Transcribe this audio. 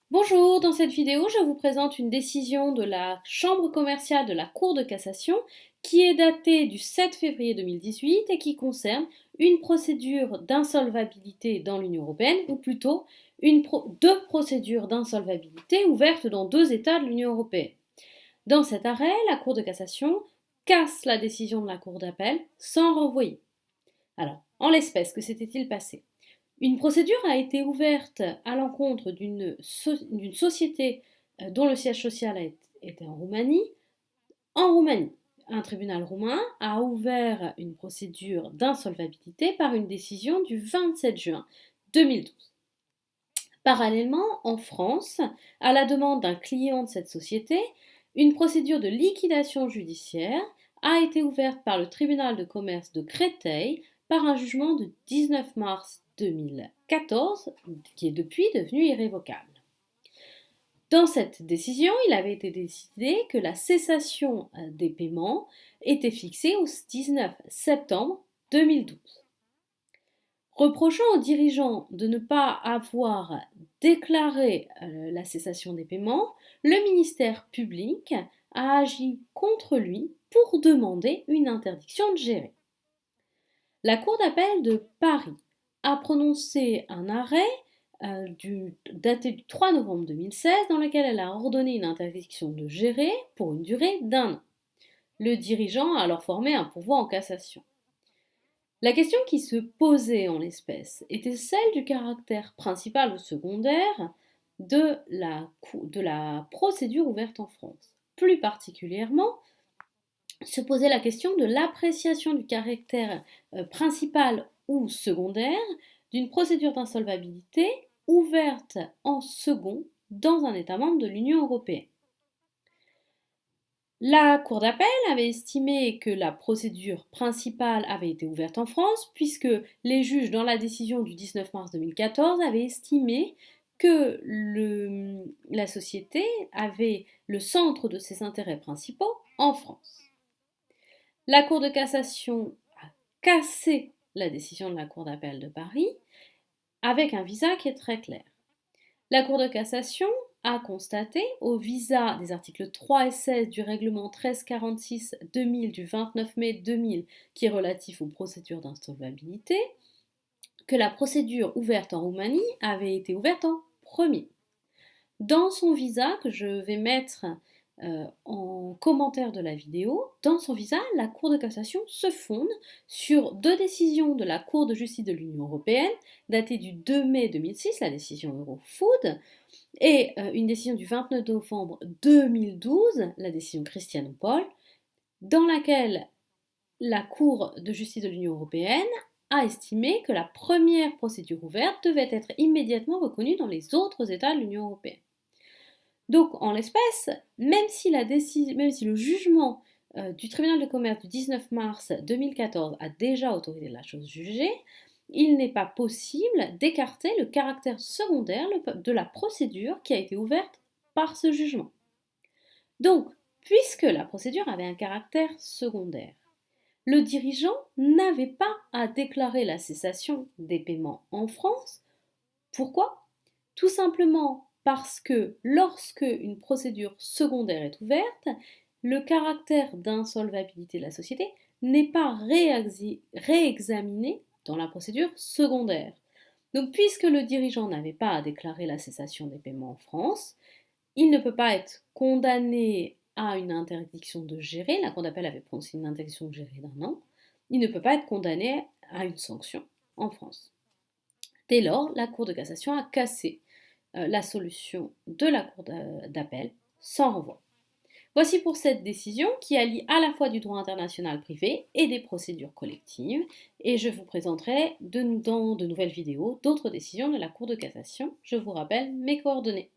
Bonjour, dans cette vidéo, je vous présente une décision de la Chambre commerciale de la Cour de cassation qui est datée du 7 février 2018 et qui concerne une procédure d'insolvabilité dans l'Union européenne, ou plutôt deux procédures d'insolvabilité ouvertes dans deux États de l'Union européenne. Dans cet arrêt, la Cour de cassation casse la décision de la Cour d'appel sans renvoyer. Alors, en l'espèce, que s'était-il passé? Une procédure a été ouverte à l'encontre d'une société dont le siège social était en Roumanie. En Roumanie, un tribunal roumain a ouvert une procédure d'insolvabilité par une décision du 27 juin 2012. Parallèlement, en France, à la demande d'un client de cette société, une procédure de liquidation judiciaire a été ouverte par le tribunal de commerce de Créteil par un jugement de 19 mars 2014 qui est depuis devenu irrévocable. Dans cette décision, il avait été décidé que la cessation des paiements était fixée au 19 septembre 2012. Reprochant aux dirigeants de ne pas avoir déclaré la cessation des paiements, le ministère public a agi contre lui pour demander une interdiction de gérer. La Cour d'appel de Paris a prononcé un arrêt daté du 3 novembre 2016 dans lequel elle a ordonné une interdiction de gérer pour une durée d'un an. Le dirigeant a alors formé un pourvoi en cassation. La question qui se posait en l'espèce était celle du caractère principal ou secondaire de la procédure ouverte en France. Plus particulièrement, se posait la question de l'appréciation du caractère principal ou secondaire d'une procédure d'insolvabilité ouverte en second dans un État membre de l'Union européenne. La Cour d'appel avait estimé que la procédure principale avait été ouverte en France, puisque les juges, dans la décision du 19 mars 2014, avaient estimé que la société avait le centre de ses intérêts principaux en France. La Cour de cassation a cassé la décision de la Cour d'appel de Paris avec un visa qui est très clair. La Cour de cassation a constaté, au visa des articles 3 et 16 du règlement 1346-2000 du 29 mai 2000, qui est relatif aux procédures d'insolvabilité, que la procédure ouverte en Roumanie avait été ouverte en premier. Dans son visa, que je vais mettre en commentaire de la vidéo, dans son visa, la Cour de cassation se fonde sur deux décisions de la Cour de justice de l'Union européenne, datées du 2 mai 2006, la décision Eurofood, et une décision du 29 novembre 2012, la décision Christiano-Paul, dans laquelle la Cour de justice de l'Union européenne a estimé que la première procédure ouverte devait être immédiatement reconnue dans les autres États de l'Union européenne. Donc, en l'espèce, même si le jugement du tribunal de commerce du 19 mars 2014 a déjà autorisé la chose jugée, il n'est pas possible d'écarter le caractère secondaire de la procédure qui a été ouverte par ce jugement. Donc, puisque la procédure avait un caractère secondaire, le dirigeant n'avait pas à déclarer la cessation des paiements en France. Pourquoi? Tout simplement parce que lorsque une procédure secondaire est ouverte, le caractère d'insolvabilité de la société n'est pas réexaminé dans la procédure secondaire. Donc, puisque le dirigeant n'avait pas à déclarer la cessation des paiements en France, il ne peut pas être condamné à une interdiction de gérer. La Cour d'appel avait prononcé une interdiction de gérer d'un an. Il ne peut pas être condamné à une sanction en France. Dès lors, la Cour de cassation a cassé la solution de la Cour d'appel sans renvoi. Voici pour cette décision qui allie à la fois du droit international privé et des procédures collectives, et je vous présenterai dans de nouvelles vidéos d'autres décisions de la Cour de cassation. Je vous rappelle mes coordonnées.